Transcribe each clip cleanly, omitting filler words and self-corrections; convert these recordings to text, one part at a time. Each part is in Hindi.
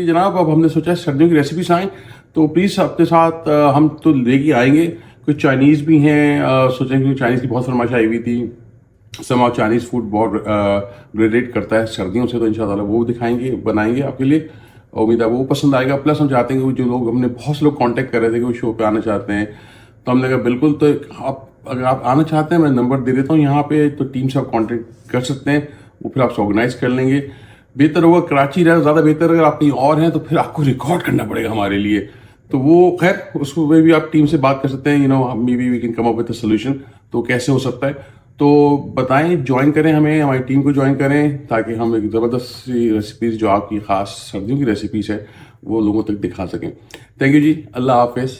एक्चुअली जनाब अब हमने सोचा सर्दियों की रेसिपीज आएँ तो प्लीज़ अपने साथ हम तो लेके आएंगे। कुछ चाइनीज़ भी हैं, सोचें कि चाइनीज़ की बहुत फरमाइश आई हुई थी। सम चाइनीज़ फूड बहुत रिलेट करता है सर्दियों से, तो इंशाल्लाह वो दिखाएंगे, बनाएंगे आपके लिए। उम्मीद है वो पसंद आएगा। प्लस हम चाहते हैं कि जो लोग, हमने बहुत से लोग कांटेक्ट कर रहे थे कि वो शो पे आना चाहते हैं, तो हमने कहा बिल्कुल, तो आप अगर आप आना चाहते हैं मैं नंबर दे देता हूँ यहाँ पे, तो टीम से आप कांटेक्ट कर सकते हैं, वो फिर आपसे ऑर्गेनाइज कर लेंगे। बेहतर होगा कराची रहे ज़्यादा बेहतर, अगर आप कहीं और हैं तो फिर आपको रिकॉर्ड करना पड़ेगा हमारे लिए, तो वो खैर उसको में भी आप टीम से बात कर सकते हैं। Maybe we can come up with a solution, तो कैसे हो सकता है तो बताएं, ज्वाइन करें हमें, हमारी टीम को ज्वाइन करें, ताकि हम एक ज़बरदस्त सी रेसिपीज़ जो आपकी ख़ास सर्दियों की रेसिपीज़ है वो लोगों तक दिखा सकें। थैंक यू जी, अल्लाह हाफिज़।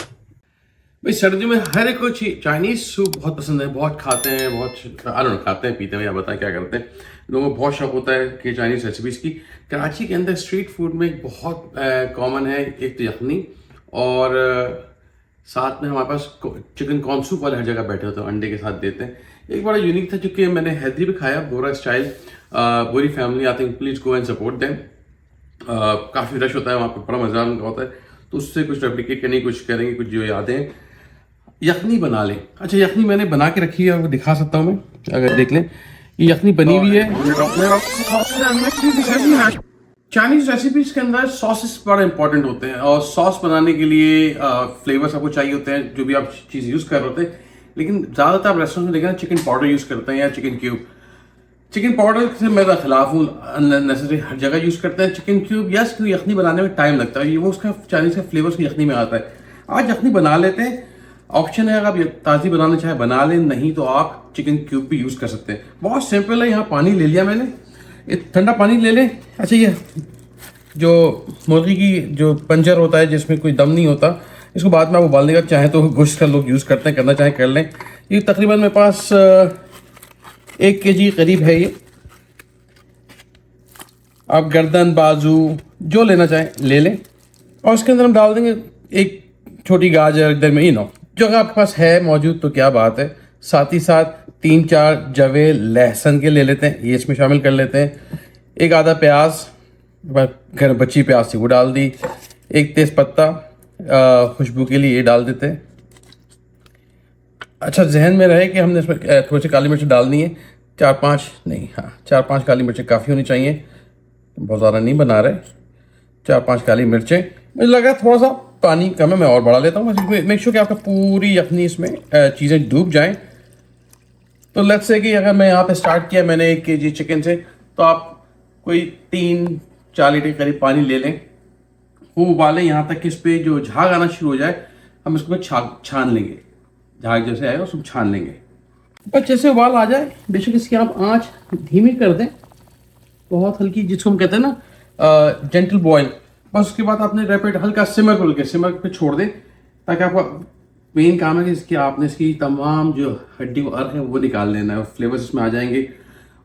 भाई सर्दियों में हर एक को चाइनीज़ सूप बहुत पसंद है, बहुत खाते हैं, बहुत आई खाते हैं पीते हैं या बताएं क्या करते हैं। लोगों को बहुत शौक होता है कि चाइनीज़ रेसिपीज़ की। कराची के अंदर स्ट्रीट फूड में एक बहुत कॉमन है, एक तो यखनी, और साथ में हमारे पास चिकन कॉर्न सूप वाले हर जगह बैठे होते हैं, अंडे के साथ देते हैं। एक बड़ा यूनिक था जो कि मैंने हैदरी भी खाया, बोरा स्टाइल। पूरी family I think please go and support them. काफ़ी रश होता है वहाँ पर, बड़ा मज़ा होता है, तो उससे कुछ रेप्लिकेट करने की कोशिश करेंगे, कुछ जो यादें। यखनी बना लें। अच्छा, यखनी मैंने बना के रखी है, आपको दिखा सकता हूँ मैं, अगर देख लें। ये यखनी बनी हुई है। चाइनीज रेसिपीज के अंदर सॉसेस बड़ा इंपॉर्टेंट होते हैं, और सॉस बनाने के लिए फ्लेवर्स आपको चाहिए होते हैं, जो भी आप चीज़ यूज़ कर रहे होते हैं। लेकिन ज़्यादातर आप रेस्टोरेंट में देखें चिकन पाउडर यूज़ करते हैं या चिकन क्यूब। चिकन पाउडर से मैं खिलाफ हूँ, अननेसेसरी हर जगह यूज़ करते हैं। चिकन क्यूब यस, क्योंकि यखनी बनाने में टाइम लगता है, ये वो उसका चाइनीज़ का फ्लेवर उसकी यखनी में आता है। आज यखनी बना लेते हैं, ऑप्शन है, अगर आप ताज़ी बनाना चाहे बना लें, नहीं तो आप चिकन क्यूब भी यूज़ कर सकते हैं। बहुत सिंपल है। यहाँ पानी ले लिया मैंने, ठंडा पानी ले लें। अच्छा, ये जो मुर्गी की जो पंजर होता है जिसमें कोई दम नहीं होता, इसको बाद में आप उबालने का चाहें तो गोश्त का लोग यूज़ करते हैं, करना चाहें कर लें। ये तकरीबन मेरे पास 1 kg करीब है ये। आप गर्दन बाजू जो लेना चाहें ले लें, और उसके अंदर हम डाल देंगे एक छोटी गाजर, इधर में जो अगर आपके पास है मौजूद तो क्या बात है। साथ ही साथ 3-4 जवे लहसुन के ले लेते हैं, ये इसमें शामिल कर लेते हैं। एक आधा प्याज, घर बची प्याज थी वो डाल दी। एक तेज़ पत्ता खुशबू के लिए ये डाल देते हैं। अच्छा, जहन में रहे कि हमने इसमें थोड़ी सी काली मिर्च डालनी है, 4-5 नहीं, हाँ 4-5 काली मिर्चें काफ़ी होनी चाहिए, बहुत ज़्यादा नहीं बना रहे। 4-5 काली मिर्चें, मुझे लगा थोड़ा सा पानी कम है, मैं और बढ़ा लेता हूँ। मेक श्योर कि आपका पूरी यखनी इसमें चीज़ें डूब जाएं। तो लेट्स से कि अगर मैं यहाँ पे स्टार्ट किया मैंने 1 kg चिकन से, तो आप कोई 3-4 लीटर करीब पानी ले लें, वो उबालें यहाँ तक कि इस पर जो झाग आना शुरू हो जाए। हम इसको छान लेंगे, झाग जैसे आएगा उसको छान लेंगे। बस जैसे उबाल आ जाए, बेशक इसकी आप आँच धीमी कर दें, बहुत हल्की, जिसको हम कहते हैं ना जेंटल बॉयल। बस उसके बाद आपने रैपिड हल्का सिमर पे छोड़ दें, ताकि आपका मेन काम है कि आपने इसकी तमाम जो हड्डी और अर्क है वो निकाल लेना है, फ्लेवर्स इसमें आ जाएंगे।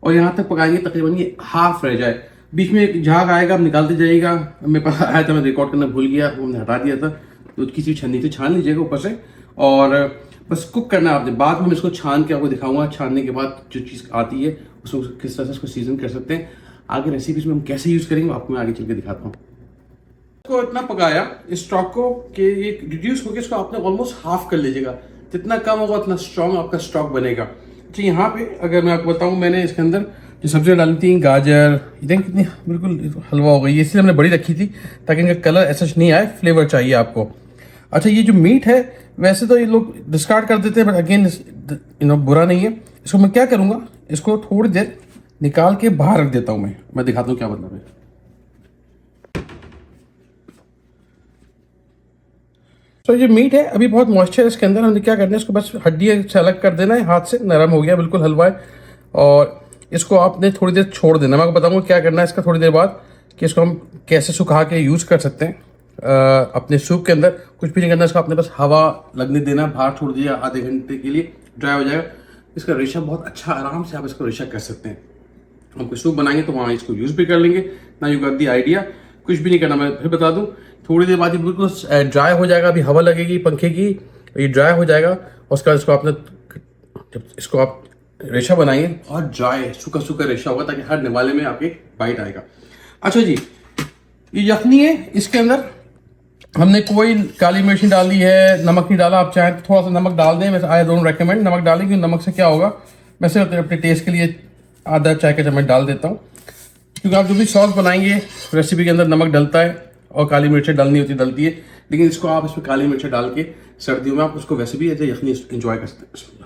और यहाँ तक पकाएंगे तकरीबन ये हाफ रह जाए, बीच में एक झाग आएगा, आप निकालते जाइएगा। मेरे पास आया था, मैं रिकॉर्ड करना भूल गया, वो हमने हटा दिया था, तो किसी छन्नी से छान लीजिएगा ऊपर से, और बस कुक करना है आपने। बाद में इसको छान के आपको दिखाऊंगा, छानने के बाद जो चीज़ आती है उसको किस तरह से उसको सीजन कर सकते हैं। आगे रेसिपीज में हम कैसे यूज़ करेंगे आपको मैं आगे चल के दिखाता हूँ। इसको इतना पकाया इस स्टॉक को कि ये रिड्यूस होकर इसको आपने ऑलमोस्ट हाफ कर लीजिएगा। जितना कम होगा उतना स्ट्रॉन्ग आपका स्टॉक बनेगा। तो यहाँ पे अगर मैं आपको बताऊँ, मैंने इसके अंदर जो सब्जियाँ डाली थी, गाजर, इधर कितनी बिल्कुल हलवा हो गई, इसलिए हमने बड़ी रखी थी ताकि इनका कलर ऐसा नहीं आए, फ्लेवर चाहिए आपको। अच्छा, ये जो मीट है वैसे तो ये लोग डिस्कार्ड कर देते हैं, बट अगेन बुरा नहीं है। इसको मैं क्या करूँगा, इसको थोड़ी देर निकाल के बाहर रख देता हूँ। मैं दिखाता हूँ क्या मतलब है। तो ये मीट है, अभी बहुत मॉइस्चर है इसके अंदर, हमने क्या करना है, इसको बस हड्डी से अलग कर देना है, हाथ से नरम हो गया बिल्कुल हलवा है। और इसको आपने थोड़ी देर छोड़ देना। मैं आपको बताऊंगा क्या करना है इसका थोड़ी देर बाद, कि इसको हम कैसे सुखा के यूज़ कर सकते हैं। अपने सूप के अंदर कुछ भी नहीं करना, इसको अपने पास हवा लगने देना, बाहर छोड़ दिया आधे घंटे के लिए, ड्राई हो जाएगा। इसका रेशा बहुत अच्छा, आराम से आप इसको रेशा कर सकते हैं। हम कोई सूप बनाएंगे तो वहाँ इसको यूज़ भी कर लेंगे ना। You got the idea. कुछ भी नहीं करना, मैं फिर बता दूं, थोड़ी देर बाद ये बिल्कुल ड्राई हो जाएगा। अभी हवा लगेगी पंखे की, ये ड्राई हो जाएगा। उसका इसको आपने, जब इसको आप रेशा बनाएंगे, बहुत ड्राई सूखा सूखा रेशा होगा, ताकि हर निवाले में आपके बाइट आएगा। अच्छा जी, ये यखनी है, इसके अंदर हमने कोई काली मिर्च नहीं डाली है, नमक नहीं डाला। आप चाहें तो थोड़ा सा नमक डाल दें, वैसे आई डोंट रेकमेंड नमक डालें, क्योंकि नमक से क्या होगा, मैं सिर्फ अपने टेस्ट के लिए आधा चाय का चम्मच डाल देता हूँ। क्योंकि आप जो भी सॉस बनाएंगे रेसिपी के अंदर नमक डलता है और काली मिर्चें डलनी होती डलती है, लेकिन इसको आप इसमें काली मिर्चें डाल के सर्दियों में आप उसको वैसे भी ऐसे यखनी इंजॉय कर सकते हैं।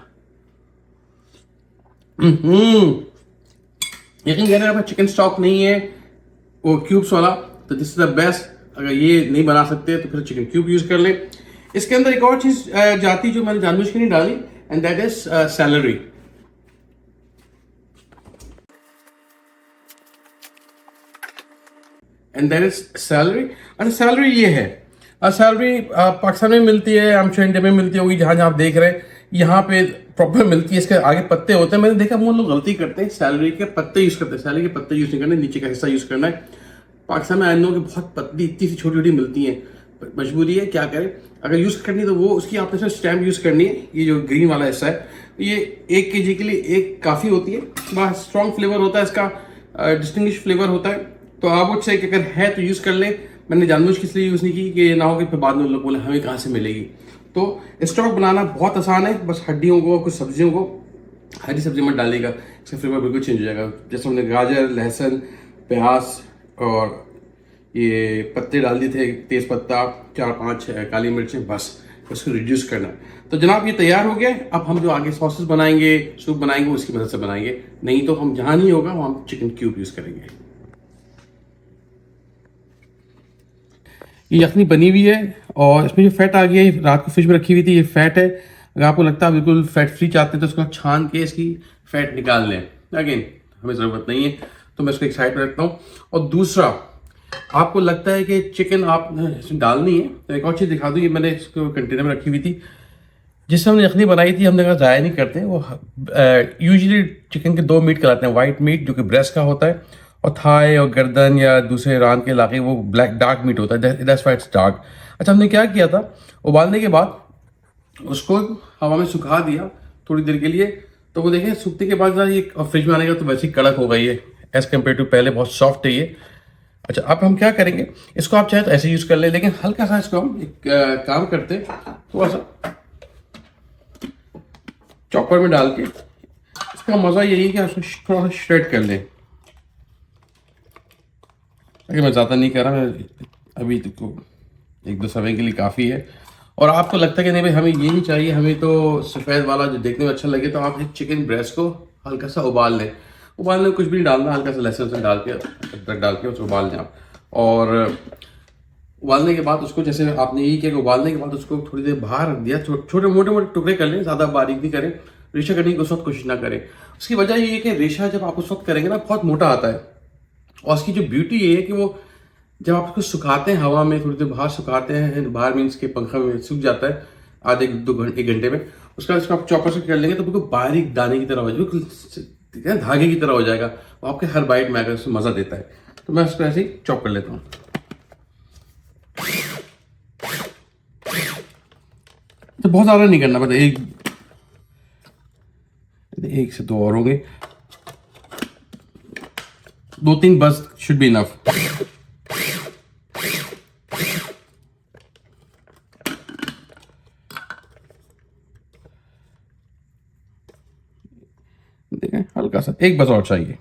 यकीन करें अगर चिकन स्टॉक नहीं है वो क्यूब्स वाला, तो दिस इज द बेस्ट। अगर ये नहीं बना सकते तो फिर चिकन क्यूब यूज कर लें। इसके अंदर एक और चीज जाती जो मैंने जानबूझ के नहीं डाली, and that is salary. And that is salary. अच्छा, सैलरी ये है, सैलरी पाकिस्तान में मिलती है, आमशो इंडिया में मिलती होगी, जहां जहां आप देख रहे हैं यहाँ पे प्रॉपर मिलती है। इसके आगे पत्ते होते हैं। मैंने देखा वो लोग गलती करते हैं, सैलरी के पत्ते यूज करते हैं। सैलरी के पत्ते यूज नहीं करने, नीचे का हिस्सा यूज करना है। पाकिस्तान में आइनों की बहुत पतली इतनी सी छोटी छोटी मिलती हैं, मजबूरी है, क्या करें। अगर यूज करनी तो वो उसकी आपने सिर्फ स्टैम्प यूज करनी है। ये जो ग्रीन वाला हिस्सा है, ये 1 kg के लिए एक काफी होती है। बड़ा स्ट्रॉन्ग फ्लेवर होता है इसका, डिस्टिंग्विश फ्लेवर होता है। तो आप मुझ से अगर है तो यूज कर ले। मैंने जानबूझ के इसलिए यूज नहीं की कि ना हो कि फिर बाद में लोग बोले हमें कहाँ से मिलेगी। तो स्टॉक बनाना बहुत आसान है, बस हड्डियों को, कुछ सब्जियों को, हरी सब्जी मत डालिएगा, इसका फ्लेवर बिल्कुल चेंज हो जाएगा। जैसे हमने गाजर, लहसुन, प्याज और ये पत्ते डाल दिए थे, तेज पत्ता, 4-5 काली मिर्चें, बस उसको रिड्यूस करना। तो जनाब ये तैयार हो गया। अब हम जो आगे सॉसेस बनाएंगे, सूप बनाएंगे, उसकी मदद से बनाएंगे। नहीं तो हम जहाँ नहीं होगा वहाँ हम चिकन क्यूब यूज करेंगे। ये यखनी बनी हुई है और इसमें जो फैट आ गया है, रात को फ्रिज में रखी हुई थी, ये फैट है। अगर आपको लगता है बिल्कुल फैट फ्री चाहते हैं तो उसको छान के इसकी फैट निकाल लें। अगेन हमें ज़रूरत नहीं है, तो मैं इसको एक साइड पर रखता हूँ। और दूसरा, आपको लगता है कि चिकन आप इसमें डालनी है तो एक और चीज़ दिखा दूँ। ये मैंने इसको कंटेनर में रखी हुई थी, जिससे हमने यखनी बनाई थी। हमने कहा ज़ाया नहीं करते। वो यूजुअली चिकन के 2 मीट कहलाते हैं। वाइट मीट जो कि ब्रेस्ट का होता है, और थाई और गर्दन या दूसरे रान के इलाके वो ब्लैक डार्क मीट होता है, दैट्स व्हाई इट्स डार्क। अच्छा, हमने क्या किया था, उबालने के बाद उसको हवा में सुखा दिया थोड़ी देर के लिए। तो वो देखें सूखने के बाद ये फ्रिज में आने का तो वैसे ही कड़क हो गई है एज कम्पेयर टू पहले, बहुत सॉफ्ट है ये। अच्छा, अब हम क्या करेंगे, इसको आप चाहे तो ऐसे यूज कर ले, लेकिन हल्का सा इसको हम एक काम करते, थोड़ा सा चॉपर में डाल के। इसका मजा यही है कि उसको थोड़ा सा श्रेड कर लें। अगर मैं ज़्यादा नहीं कर रहा, मैं अभी तो 1-2 समय के लिए काफ़ी है। और आपको लगता है कि नहीं भाई हमें ये नहीं चाहिए, हमें तो सफ़ेद वाला जो देखने में अच्छा लगे, तो आप एक चिकन ब्रेस्ट को हल्का सा उबाल लें। उबालने में कुछ भी नहीं डालना, हल्का सा लहसुन डाल के, अदरक डाल के उसको उबाल लें आप। और उबालने के बाद उसको, जैसे आपने यही किया कि उबालने के बाद उसको थोड़ी देर बाहर रख दिया, छोटे मोटे टुकड़े कर लें, ज़्यादा बारीक नहीं करें। रेशा करने की उस वक्त कोशिश ना करें। उसकी वजह ये है कि रेशा जब आप उस वक्त करेंगे ना, बहुत मोटा आता है। और उसकी जो ब्यूटी ये है कि वो जब आप उसको सुखाते हैं हवा में, थोड़ी देर बाहर सुखाते हैं, बाहर मीन्स के पंखा में सूख जाता है आधे 1 घंटे में। उसका इसको आप चॉपर से कर लेंगे तो बिल्कुल बारीक दाने की तरह हो जाएगा, बिल्कुल धागे की तरह हो जाएगा। वो आपके हर बाइट में आकर उसमें मज़ा देता है। तो मैं उसको ऐसे ही चॉप कर लेता हूँ। तो बहुत ज़्यादा नहीं करना, मतलब एक से 2 और होंगे, 2-3 बस शुड बी इनफ। देखें हल्का सा, एक बस और चाहिए।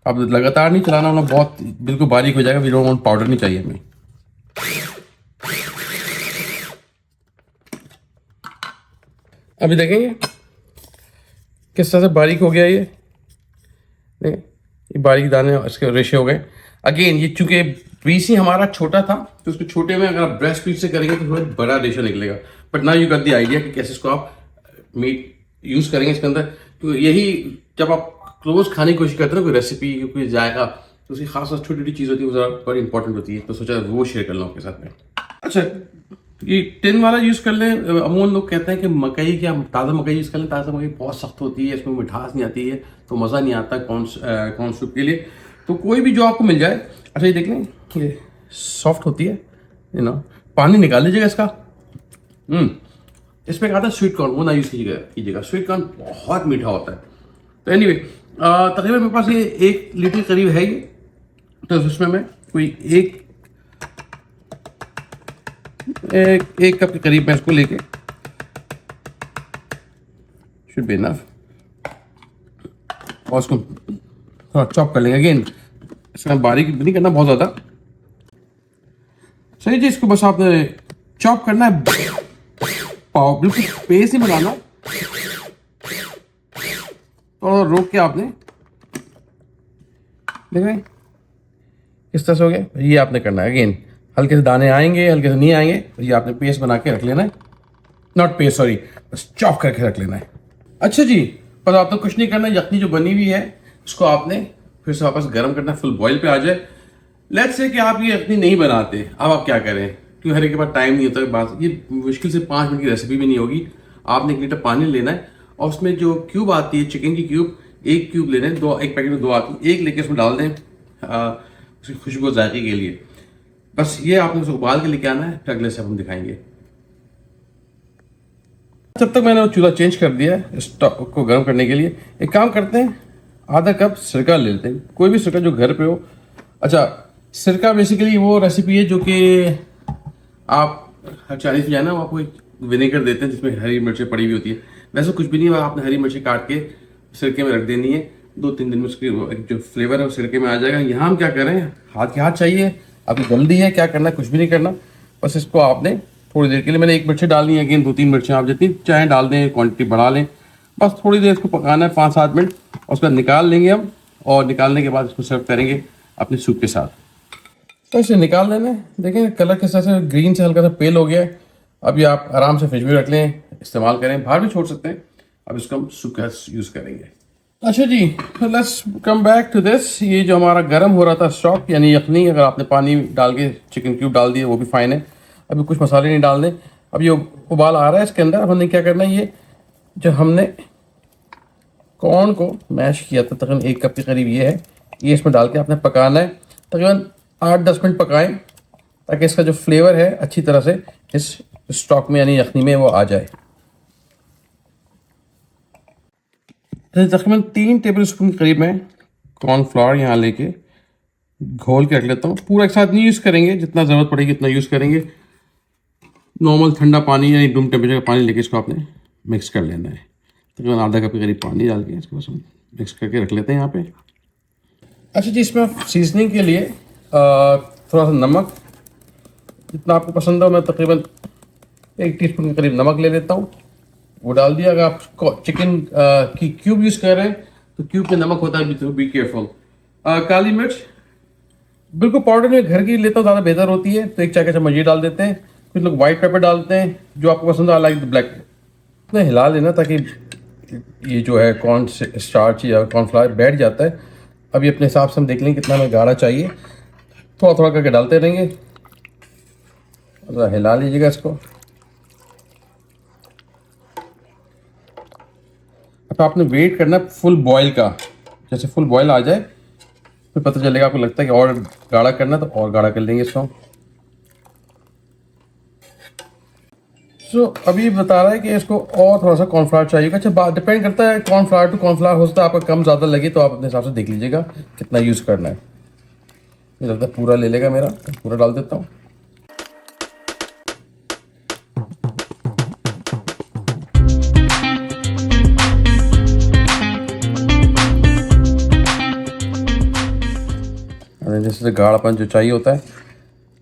अब लगातार नहीं चलाना, मतलब बहुत बिल्कुल बारीक हो जाएगा। वी डोंट वांट पाउडर, नहीं चाहिए हमें। अभी देखेंगे किस तरह से बारीक हो गया ये बारीक दाने इसके रेशे हो गए। अगेन ये चूंकि पीस ही हमारा छोटा था, तो उसको छोटे में अगर आप ब्रेस्ट पीस से करेंगे तो थोड़ा बड़ा रेशा निकलेगा। बट ना यू गॉट द आइडिया कि कैसे इसको आप मीट यूज करेंगे इसके अंदर। तो यही जब आप क्लोज खाने की कोशिश करते हैं ना, कोई रेसिपी, कोई जाएगा, तो उसकी खास छोटी छोटी चीज़ होती है, वो ज़रा बड़ी इंपॉर्टेंट होती है। तो सोचा वो शेयर कर लूँ आपके साथ में। अच्छा, ये टिन वाला यूज़ कर लें। अमूमन लोग कहते हैं कि मकई क्या, ताज़ा मकई यूज़ कर लें। ताज़ा मकई बहुत सख्त होती है, इसमें मिठास नहीं आती है, तो मज़ा नहीं आता कॉर्न सूप के लिए। तो कोई भी जो आपको मिल जाए। अच्छा, ये देख लें, ये सॉफ्ट होती है, पानी निकाल लीजिएगा इसका। इसमें कहा था स्वीट कॉर्न, वो ना यूज़ कीजिएगा। स्वीट कॉर्न बहुत मीठा होता है। तो एनीवे तकरीबन मेरे पास ये 1 लीटर करीब है ये। तो उसमें मैं कोई एक कप के करीब मैं इसको लेके, शुड बी इनफ, और उसको थोड़ा चॉप कर लेंगे। अगेन इसका बारीक नहीं करना बहुत ज़्यादा, सही जी। इसको बस आपने चॉप करना है, पाव बिल्कुल पेस्ट नहीं बनाना, थोड़ा रोक के आपने, देख रहे हैं किस तरह से हो गया। ये आपने करना है। अगेन हल्के से दाने आएंगे, हल्के से नहीं आएंगे, ये आपने पेस्ट बना के रख लेना है, नॉट पेस्ट सॉरी, बस चॉप करके रख लेना है। अच्छा जी, पर आपने कुछ नहीं करना। यखनी जो बनी हुई है इसको आपने फिर से वापस गर्म करना, फुल बॉईल पे आ जाए। लेट्स से कि आप ये यखनी नहीं बनाते, अब आप क्या करें, क्योंकि हर एक के पास टाइम नहीं होता। बात ये मुश्किल से 5 मिनट की रेसिपी भी नहीं होगी। आपने 1 लीटर पानी लेना है और उसमें जो क्यूब आती है चिकन की क्यूब, 1 क्यूब लेने, एक पैकेट में 2 आती है, 1 लेके उसमें डाल दें उसकी खुशबू जायके के लिए। बस ये आपने उसे उबाल के लेके आना है, फिर अगले से हम दिखाएंगे। तब तक मैंने वो चूल्हा चेंज कर दिया है स्टोव को गर्म करने के लिए। एक काम करते हैं, आधा कप सिरका ले लेते हैं, कोई भी सिरका जो घर पे हो। अच्छा, सिरका बेसिकली वो रेसिपी है जो कि आप हर चाइनीज में जाए ना, वो आपको एक विनेगर देते हैं जिसमें हरी मिर्चें पड़ी हुई होती है। वैसे कुछ भी नहीं है, आपने हरी मिर्ची काट के सिरके में रख देनी है, 2-3 दिन में उसकी जो फ्लेवर है वो सिरके में आ जाएगा। यहाँ हम क्या करें, हाथ के हाथ चाहिए, आपकी जल्दी है, क्या करना है, कुछ भी नहीं करना, बस इसको आपने थोड़ी देर के लिए, मैंने 1 मिर्ची डालनी है, अगेन 2-3 मिर्चें आप जितनी चाहें डाल दें, क्वांटिटी बढ़ा लें, बस थोड़ी देर इसको पकाना है 5-7 मिनट, और उसके बाद निकाल लेंगे हम, और निकालने के बाद इसको सर्व करेंगे अपने सूप के साथ। तो इसे निकाल लेना है, देखें कलर किस तरह से ग्रीन से हल्का सा पेल हो गया है। अब ये आप आराम से फ्रिज में रख लें, इस्तेमाल करें, बाहर भी छोड़ सकते हैं। अब इसको हम सूप का यूज़ करेंगे। अच्छा जी, let's come back to this. ये जो हमारा गर्म हो रहा था स्टॉक यानी यखनी, अगर आपने पानी डाल के चिकन क्यूब डाल दिए वो भी फाइन है, अभी कुछ मसाले नहीं डालने। अब ये उबाल आ रहा है, इसके अंदर हमने क्या करना है, ये जो हमने कॉर्न को मैश किया था तकरीबन 1 कप के करीब, ये है, ये इसमें डाल के आपने पकाना है। तकरीबन 8-10 मिनट पकाएं ताकि इसका जो फ्लेवर है अच्छी तरह से इस स्टॉक में यानी यखनी में वो आ जाए। तकरीबन 3 टेबल स्पून के करीब मैं कॉर्नफ्लावर यहाँ लेके घोल के रख लेता हूँ। पूरा एक साथ नहीं यूज़ करेंगे, जितना ज़रूरत पड़ेगी उतना यूज़ करेंगे। नॉर्मल ठंडा पानी यानी रूम टेम्परेचर का पानी लेके इसको आपने मिक्स कर लेना है। तकरीबन आधा कप के करीब पानी डाल के इसको बस हम मिक्स करके रख लेते हैं यहाँ पे। अच्छा जी, इसमें सीजनिंग के लिए थोड़ा सा नमक, जितना आपको पसंद हो, मैं तकरीबन 1 टीस्पून के करीब नमक ले लेता हूँ, वो डाल दिया। अगर आप चिकन की क्यूब यूज़ कर रहे हैं तो क्यूब में नमक होता है, तो बी केयरफुल। काली मिर्च बिल्कुल पाउडर में घर की लेता हूँ, ज़्यादा बेहतर होती है, तो 1 चाय का चम्मच ये डाल देते हैं। कुछ लोग वाइट पेपर डालते हैं, जो आपको पसंद है, लाइक ब्लैक। तो हिला लेना ताकि ये जो है कॉर्न स्टार्च या कॉर्नफ्लावर बैठ जाता है। अभी अपने हिसाब से हम देख लेंगे कितना हमें गाढ़ा चाहिए, थोड़ा थोड़ा करके डालते रहेंगे, हिला लीजिएगा इसको। अब आपने वेट करना फुल बॉयल का, जैसे फुल बॉयल आ जाए फिर पता चलेगा, आपको लगता है कि और गाढ़ा करना तो और गाढ़ा कर लेंगे इसको। सो अभी बता रहा है कि इसको और थोड़ा सा कॉर्नफ्लावर चाहिए। अच्छा, डिपेंड करता है कॉर्नफ्लावर टू कॉर्नफ्लावर, हो सकता है आपका कम ज़्यादा लगे, तो आप अपने हिसाब से देख लीजिएगा कितना यूज़ करना है। मुझे लगता है पूरा ले लेगा मेरा, पूरा डाल देता हूँ। जैसे गाढ़ापन जो चाहिए होता है।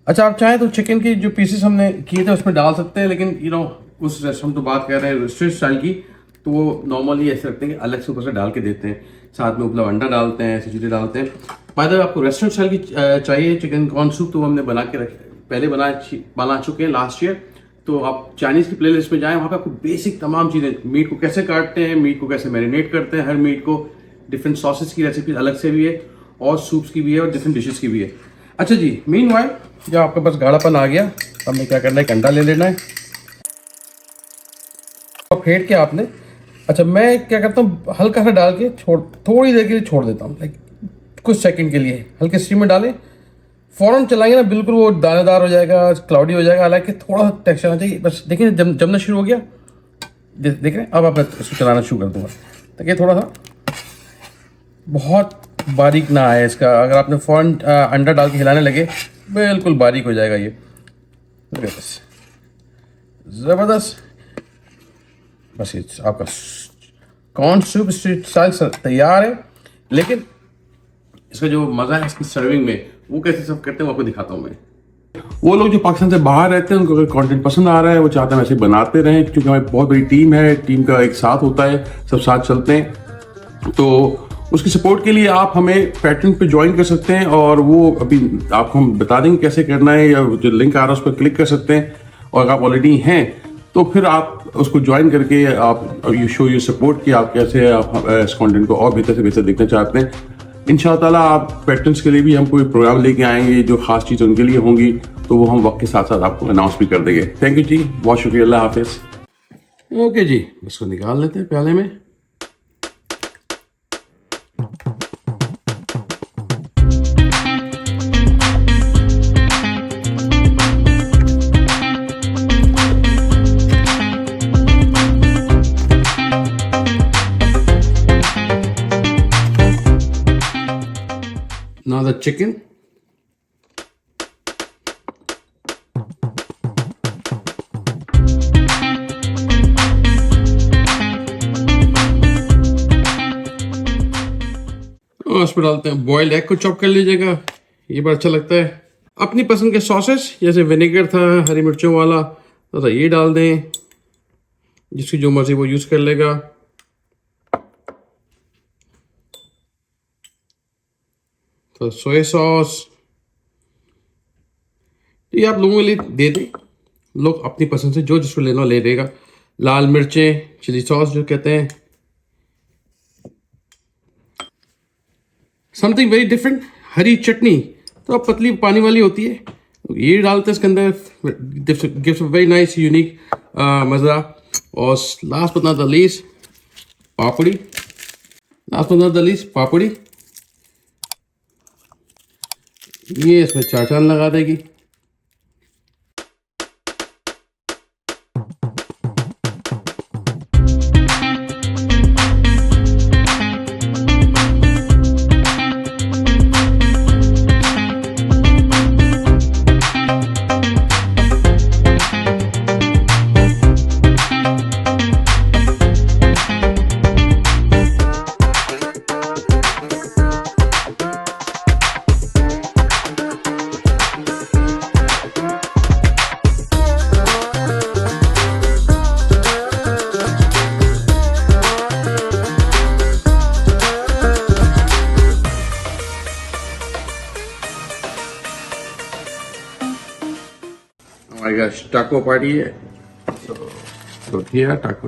अच्छा, आप चाहें तो चिकन की जो पीसेस हमने किए थे उसमें डाल सकते हैं, लेकिन उस रेस्टोरेंट तो बात कर रहे हैं रेस्टोरेंट स्टाइल की, तो वो नॉर्मली ऐसे रखते हैं कि अलग से ऊपर से डाल के देते हैं, साथ में उपला अंडा डालते हैं, ऐसी चीज़ें डालते हैं। बाय द वे, आपको रेस्टोरेंट स्टाइल की चाहिए चिकन कॉर्न सूप, तो हमने बना के पहले बना चुके हैं लास्ट ईयर। तो आप चाइनीज़ की प्लेलिस्ट में जाएँ, वहाँ पर आपको बेसिक तमाम चीज़ें, मीट को कैसे काटते हैं, मीट को कैसे मैरिनेट करते हैं, हर मीट को डिफरेंट सॉसेस की रेसिपी अलग से भी है, और सूप्स की भी है, और डिफरेंट डिशेस की भी है। अच्छा जी, मीनवाइल जब आपके पास गाढ़ापन आ गया, तो हमें क्या करना है, एक अंडा ले लेना है और फेंट के आपने, अच्छा मैं क्या करता हूँ, हल्का सा डाल के थोड़ी देर के लिए छोड़ देता हूँ, लाइक कुछ सेकंड के लिए हल्के स्टीम में डालें। फ़ौरन चलाएंगे ना, बिल्कुल वो दानेदार हो जाएगा, क्लाउडी हो जाएगा। हालांकि थोड़ा सा टेक्सचर आना चाहिए, बस देखिए जमना शुरू हो गया, देख रहे हैं। अब आप इसको चलाना शुरू कर दूँगा ताकि थोड़ा सा, बहुत बारीक ना आए इसका। अगर आपने फ़ौरन अंडा डाल के हिलाने लगे बिल्कुल बारीक हो जाएगा ये। ज़बरदस्त। बस ये आपका कॉर्न सूप स्ट्रीट स्टाइल तैयार है। लेकिन इसका जो मज़ा है इसकी सर्विंग में, वो कैसे सब करते हैं वो आपको दिखाता हूँ मैं। वो लोग जो पाकिस्तान से बाहर रहते हैं उनको अगर कंटेंट पसंद आ रहा है, वो चाहते हैं वैसे बनाते रहें, क्योंकि हमारी बहुत बड़ी टीम है, टीम का एक साथ होता है, सब साथ चलते हैं। तो उसकी सपोर्ट के लिए आप हमें पैटर्न पे ज्वाइन कर सकते हैं, और वो अभी आपको हम बता देंगे कैसे करना है, या जो लिंक आ रहा है उस पर क्लिक कर सकते हैं। और अगर आप ऑलरेडी हैं तो फिर आप उसको ज्वाइन करके आप यू शो योर सपोर्ट कि आप कैसे आप इस कंटेंट को और बेहतर से बेहतर देखना चाहते हैं। इंशाअल्लाह ताला आप पैटर्न्स के लिए भी हम कोई प्रोग्राम लेके आएंगे, जो खास चीज़ उनके लिए होंगी, तो वो हम वक्त के साथ साथ आपको अनाउंस भी कर देंगे। थैंक यू जी, बहुत शुक्रिया, अल्लाह हाफिज़। ओके जी, इसको निकाल लेते हैं प्याले में। Now the chicken. और उस पर डालते हैं बॉइल्ड एग को चॉप कर लीजिएगा, ये बड़ा अच्छा लगता है। अपनी पसंद के सॉसेस, जैसे विनेगर था हरी मिर्चों वाला, तो ये डाल दें, जिसकी जो मर्जी वो यूज़ कर लेगा। तो सोया सॉस ये आप लोगों के लिए दे दें, लोग अपनी पसंद से जो जिसको लेना ले लेगा। लाल मिर्चें, चिली सॉस जो कहते हैं, समथिंग वेरी डिफरेंट। हरी चटनी तो अब पतली पानी वाली होती है, ये डालते हैं इसके अंदर, gives a very nice unique मज़ा। और last but not the least papdi, papdi ये इसमें चार चांद लगा देगी। हमारे घर टाको पार्टी है, तो किया टाको।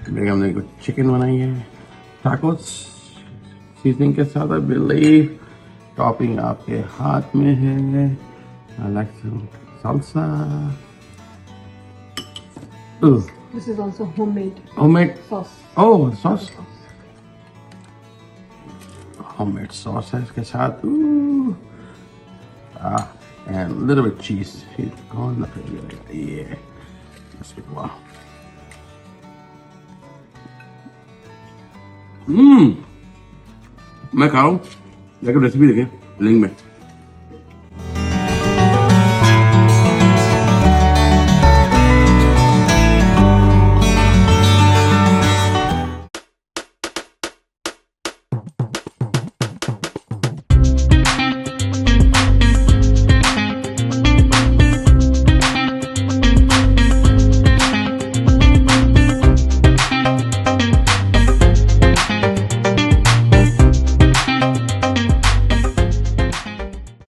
हमने कुछ चिकन बनाई है टाकोस सीजनिंग के साथ। आई बिलीव टॉपिंग आपके हाथ में है। I like salsa. This is also homemade sauce. Oh, sauce. Homemade sauce है इसके साथ। And a little bit cheese. Yeah. That's good. Wow. मैं खा रहा हूँ, लेकिन रेसिपी देखें लिंक में।